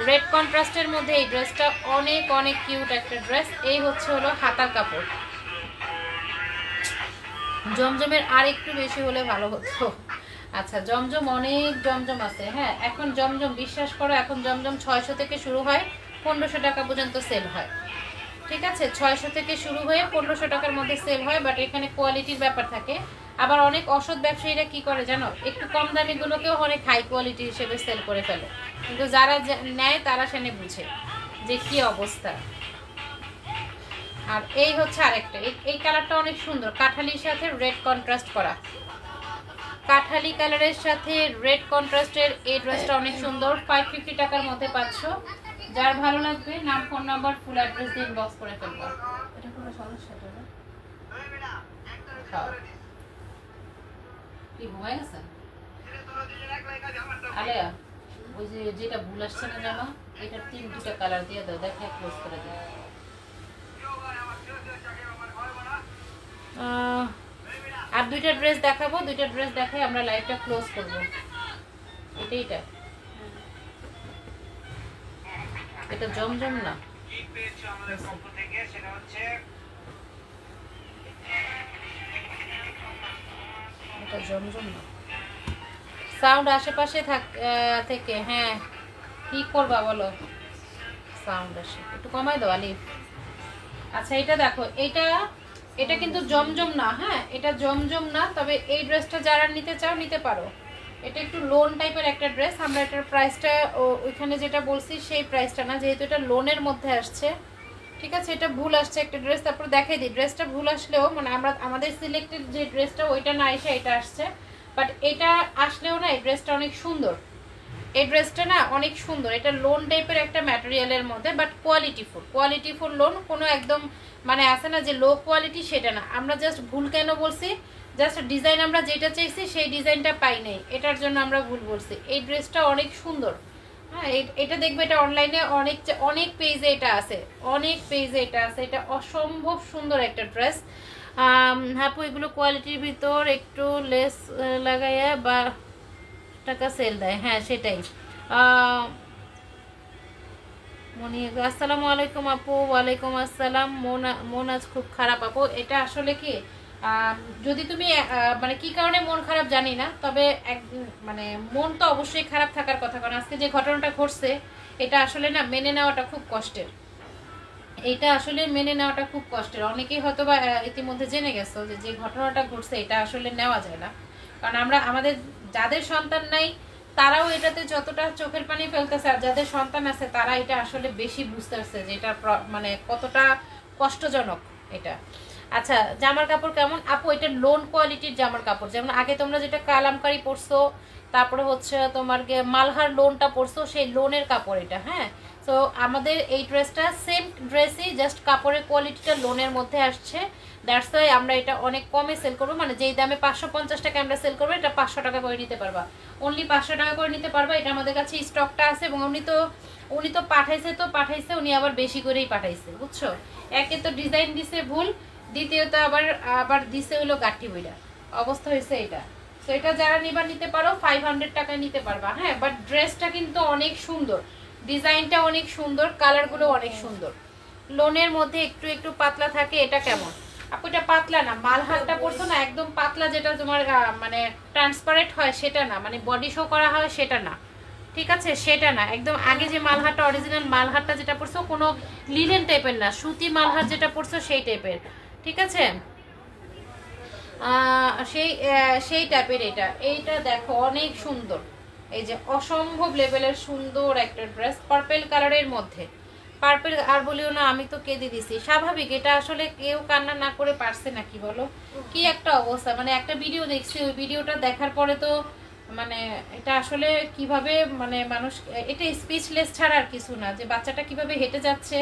রেড কন্ট্রাস্টের মধ্যে এই ড্রেসটা অনেক অনেক কিউট একটা ড্রেস। এই হচ্ছে হলো হাতার কাপড়। জমজমের আর একটু বেশি হলে ভালো হতো। আচ্ছা জমজম অনেক জমজম আছে, হ্যাঁ এখন জমজম বিশ্বাস করো, এখন জমজম 600 থেকে শুরু হয়, 1500 টাকা পর্যন্ত সেল হয়, ঠিক আছে? 600 থেকে শুরু হয়ে 1500 টাকার মধ্যে সেল হয়, বাট এখানে কোয়ালিটির ব্যাপার থাকে। আবার অনেক অসৎ ব্যবসায়ীরা কি করে জানো, একটু কম দামি গুলোকেও অনেক হাই কোয়ালিটি হিসেবে সেল করে ফেলে, কিন্তু যারা নেয় তারা সেনে বুঝে যে কি অবস্থা। আর এই হচ্ছে আরেকটা, এই কালারটা অনেক সুন্দর, কাঠালির সাথে রেড কন্ট্রাস্ট করা, কাঠালি কালারের সাথে রেড কন্ট্রাস্টের এই ড্রেসটা অনেক সুন্দর। 550 টাকার মধ্যে পাচ্ছ। যার ভালো লাগবে নাম ফোন নাম্বার ফুল অ্যাড্রেস দিয়ে ইনবক্স করে ফেলবা। এটা কোনো সমস্যা তো না? কি ঘুমাই গেছে আলেয়া? ওই যে যেটা ভুল আসছে না জামা, এটার 3-2টা কালার দিয়ে দাও, দেখে ক্লোজ করে দাও। আর দুইটা ড্রেস দেখাবো, দুইটা ড্রেস দেখাই আমরা লাইভটা ক্লোজ করব। এটা এটা জমজম না, এটা জমজম না। সাউন্ড আশেপাশে থেকে, হ্যাঁ কি করবা বলো, সাউন্ড আসে, একটু কমাই দাও আলিফ। আচ্ছা এটা দেখো, এটা কিন্তু জমজম না, হ্যাঁ এটা জমজম না, তবে এই ড্রেসটা যারা নিতে চাও নিতে পারো। এটা একটু লোন টাইপের একটা ড্রেস। আমরা এটার প্রাইসটা ওইখানে যেটা বলছি সেই প্রাইসটা না, যেহেতু এটা লোনের মধ্যে আসছে, ঠিক আছে। এটা ভুল আসছে একটা ড্রেস, তারপর দেখাই দিই। ড্রেসটা ভুল আসলেও মানে আমাদের সিলেক্টেড যে ড্রেসটা ওইটা না এসে এটা আসছে, বাট এটা আসলেও না এই ড্রেসটা অনেক সুন্দর। এই ড্রেসটা না অনেক সুন্দর। এটা লোন টাইপের একটা ম্যাটেরিয়ালের মধ্যে, বাট কোয়ালিটিফুল লোন। কোনো একদম মানে আছে না যে লো কোয়ালিটি, সেটা না। আমরা জাস্ট ভুল কেন বলছি, জাস্ট ডিজাইন আমরা যেটা চাইছি সেই ডিজাইনটা পাই নাই, এটার জন্য আমরা ভুল বলছি। এই ড্রেসটা অনেক সুন্দর, হ্যাঁ এটা দেখবে, এটা অনলাইনে অনেক পেজে এটা আছে, অনেক পেজে এটা আছে। এটা অসম্ভব সুন্দর একটা ড্রেস। হাপু এগুলো কোয়ালিটির ভিতর একটু লেস লাগাইয়া বা টাকা সেল দেয়, হ্যাঁ সেটাই। মনি আসসালামু আলাইকুম আপু। ওয়ালাইকুম আসসালাম। মন আজ খুব খারাপ আপু। এটা আসলে কি, যদি তুমি মানে কি কারণে মন খারাপ জানি না, তবে মানে মন তো অবশ্যই খারাপ থাকার কথা, কারণ আজকে যে ঘটনাটা ঘটছে এটা আসলে না মেনে নেওয়াটা খুব কষ্টের। এটা আসলে মেনে নেওয়াটা খুব কষ্টের। অনেকেই হয়তো বা ইতিমধ্যে জেনে গেছো যে ঘটনাটা ঘটছে এটা আসলে নেওয়া যায় না, কারণ আমাদের যাদের সন্তান নাই তারাও এটাতে যতটা চোখের পানি ফেলতেছে, আর যাদের সন্তান আছে তারা এটা আসলে বেশি বুঝতে পারছে যে এটা মানে কতটা কষ্টজনক এটা। আচ্ছা জামার কাপড় কেমন আপু? এটা লোন কোয়ালিটির জামার কাপড়, যেমন আগে তোমরা যেটা কালামকারি পরছো, তারপরে হচ্ছে তোমার মালহার লোনটা পরছো, সেই লোনের কাপড় এটা, হ্যাঁ। তো আমাদের এই ড্রেসটা সেম ড্রেসই, জাস্ট কাপড়ের কোয়ালিটিটা লোনের মধ্যে আসছে। দ্যাটস ওয়াই আমরা এটা অনেক কমে সেল করবো, মানে যেই দামে 550 টাকা আমরা সেল করবো, এটা 500 টাকা করে নিতে পারবা, অনলি 500 টাকা করে নিতে পারবা। এটা আমাদের কাছে স্টকটা আছে, এবং উনি তো পাঠাইছে, উনি আবার বেশি করেই পাঠাইছে, বুঝছো। একে তো ডিজাইন দিছে ভুল, দ্বিতীয়ত আবার দিছে হলো গাঠি বইটা, অবস্থা হয়েছে এটা। তো এটা যারা নিতে পারো 500 টাকায় নিতে পারবা, হ্যাঁ। বাট ড্রেসটা কিন্তু অনেক সুন্দর, ডিজাইনটা অনেক সুন্দর, কালারগুলো অনেক সুন্দর। লোনের মধ্যে একটু পাতলা থাকে। এটা কেমন আপু? এটা পাতলা না, মালহারটা পরছো না একদম পাতলা, যেটা তোমার মানে ট্রান্সপারেন্ট হয় সেটা না, মানে বডি শো করা হয় সেটা না, ঠিক আছে, সেটা না। একদম আগে যে মালহারটা, অরিজিনাল মালহারটা যেটা পরছো, কোনো লিনেন টাইপের না, সুতি মালহার যেটা পরছো সেই টাইপের, ঠিক আছে, সেই টাইপের। এইটা দেখো অনেক সুন্দর, এই যে অসম্ভব লেভেলের সুন্দর একটা ড্রেস, পার্পেল কালারের মধ্যে। পার্পেল আর বলিও না, আমি তো কেঁদে দিছি, স্বাভাবিক। এটা আসলে কেউ কান্না না করে পারছে নাকি বলো, কি একটা অবস্থা। মানে একটা ভিডিও দেখছি, ওই ভিডিওটা দেখার পরে তো মানে এটা আসলে কিভাবে মানে মানুষ, এটা স্পিচলেস ছাড়া আর কিছু না, যে বাচ্চাটা কিভাবে হেঁটে যাচ্ছে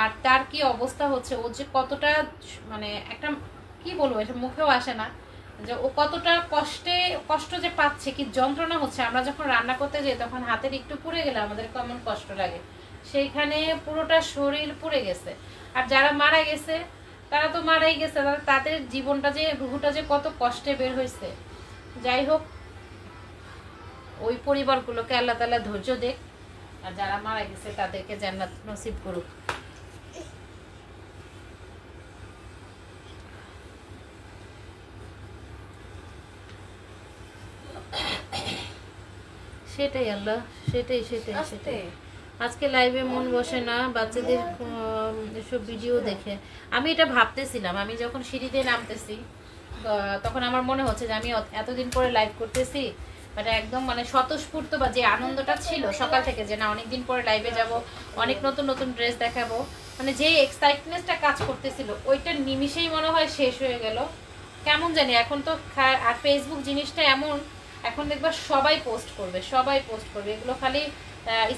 আর তার কি অবস্থা হচ্ছে, ও যে কতটা মানে একটা কি বলবো, এটা মুখেও আসে না, যে ও কতটা কষ্ট যে পাচ্ছে, কি যন্ত্রণা হচ্ছে। আমরা যখন রান্না করতে যাই তখন হাতের একটু পুড়ে গেলে আমাদের কেমন কষ্ট লাগে, সেইখানে পুরোটা শরীর পুড়ে গেছে। আর যারা মারা গেছে তারা তো মারাই গেছে, তাদের জীবনটা যে, রুহুটা যে কত কষ্টে বের হয়েছে। যাই হোক, ওই পরিবারগুলোকে আল্লাহ তাআলা ধৈর্য দেখ, আর যারা মারা গেছে তাদেরকে জান্নাত নসিব করুক। সেটাই আল্লাহ, সেটাই। আজকে লাইভে মন বসে না বাচ্চাদের এসব ভিডিও দেখে। আমি এটা ভাবতেছিলাম, আমি যখন সিঁড়িতে নামতেছি তখন আমার মনে হচ্ছে যে আমি এতদিন পরে লাইভ করতেছি, মানে একদম মানে স্বতঃস্ফূর্ত, বা যে আনন্দটা ছিল সকাল থেকে, যে না অনেকদিন পরে লাইভে যাব, অনেক নতুন ড্রেস দেখাবো, মানে যে এক্সাইটমেন্টটা কাজ করতেছিল ওইটা নিমিষেই মনে হয় শেষ হয়ে গেল। কেমন জানি এখন তো। আর ফেসবুক জিনিসটা এমন, এখন দেখবা সবাই পোস্ট করবে, এগুলো খালি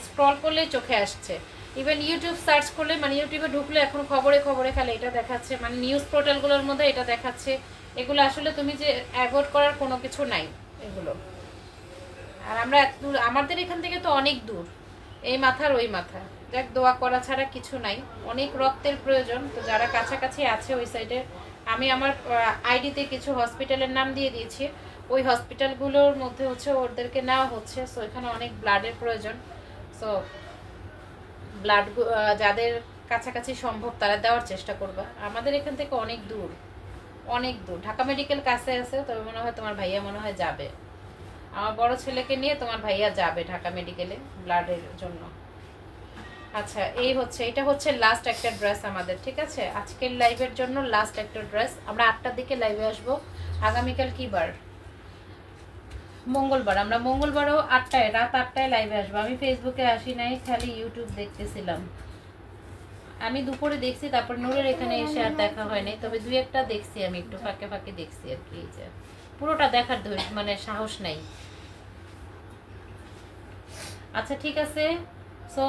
স্ক্রল করলে চোখে আসছে। ইভেন ইউটিউব সার্চ করলে, মানে ইউটিউবে ঢুকলে এখন খবরে খালি এটা দেখাচ্ছে, মানে নিউজ পোর্টালগুলোর মধ্যে এটা দেখাচ্ছে। এগুলো আসলে তুমি যে অ্যাভয়েড করার কোনো কিছু নাই এগুলো। আর আমাদের এখান থেকে তো অনেক দূর, এই মাথার ওই মাথা। দেখ, দোয়া করা ছাড়া কিছু নাই, অনেক রক্তের প্রয়োজন। তো যারা কাছাকাছি আছে ওই সাইডে আমি আমার আইডিতে কিছু হসপিটালের নাম দিয়ে দিয়েছি, ওই হসপিটালগুলোর মধ্যে হচ্ছে ওদেরকে নেওয়া হচ্ছে। সো এখানে অনেক ব্লাডের প্রয়োজন। সো ব্লাড যাদের কাছাকাছি সম্ভব তারা দেওয়ার চেষ্টা করবা। আমাদের এখান থেকে অনেক দূর, অনেক দূর। ঢাকা মেডিকেল কাছে আছে, তবে মনে হয় তোমার ভাইয়া মনে হয় যাবে। আমার বড় ছেলেকে নিয়ে তোমার ভাইয়া যাবে ঢাকা মেডিকেলে ব্লাডের জন্য। আচ্ছা, এটা হচ্ছে লাস্ট একটা ড্রেস আমাদের, ঠিক আছে? আজকের লাইভের জন্য লাস্ট একটা ড্রেস। আমরা 8টার দিকে লাইভে আসবো। আগামীকাল কি বার? মঙ্গলবার। আমরা মঙ্গলবারও 8টায়, রাত 8টায় লাইভে আসবো। আমি ফেসবুকে আসি নাই, খালি ইউটিউব দেখতেছিলাম। আমি দুপুরে দেখছি, তারপর নূরের এখানে এসে আর দেখা হয়নি, তবে 2-1টা দেখছি আমি, একটু ফাঁকে ফাঁকে দেখছি আর কি। যে পুরোটা দেখার মানে সাহস নাই। আচ্ছা ঠিক আছে। সো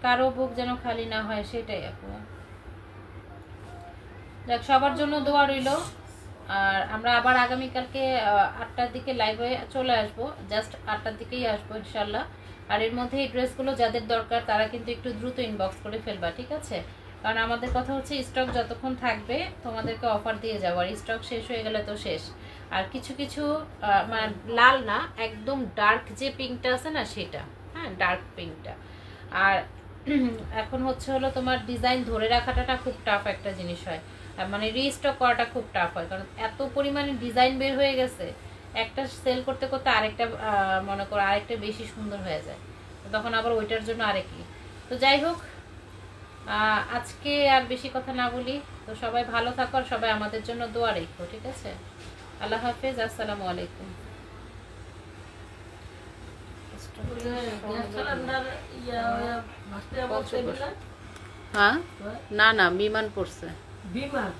কারো বুক যেন খালি না হয় সেটাই আপু। দেখ, সবার জন্য দোয়া রইল। আর আমরা আবার আগামীকালকে 8টার দিকে লাইভে চলে আসবো, জাস্ট 8টার দিকেই আসবো ইনশাল্লাহ। আর এর মধ্যে এই ড্রেসগুলো যাদের দরকার তারা কিন্তু একটু দ্রুত ইনবক্স করে ফেলবা, ঠিক আছে? কারণ আমাদের কথা হচ্ছে স্টক যতক্ষণ থাকবে তোমাদেরকে অফার দিয়ে যাবো, আর স্টক শেষ হয়ে গেলে তো শেষ। আর কিছু কিছু মানে লাল না, একদম ডার্ক যে পিঙ্কটা আছে না সেটা, হ্যাঁ ডার্ক পিঙ্কটা। আর এখন হলো তোমার ডিজাইন ধরে রাখাটা খুব টাফ একটা জিনিস হয়, মানে রিস্টক করাটা খুব টাফ হয়, কারণ এত পরিমাণে ডিজাইন বের হয়ে গেছে, একটা সেল করতে করতে আরেকটা মনে করো আরেকটা বেশি সুন্দর হয়ে যায়, তখন আবার ওইটার জন্য আরেকই। তো যাই হোক, আজকে আর বেশি কথা না বলি। তো সবাই ভালো থাকো, আর সবাই আমাদের জন্য দোয়া রেখো, ঠিক আছে? আল্লাহ হাফেজ, আসসালামু আলাইকুম। হ্যাঁ, না না বিমান পড়ছে। বিমান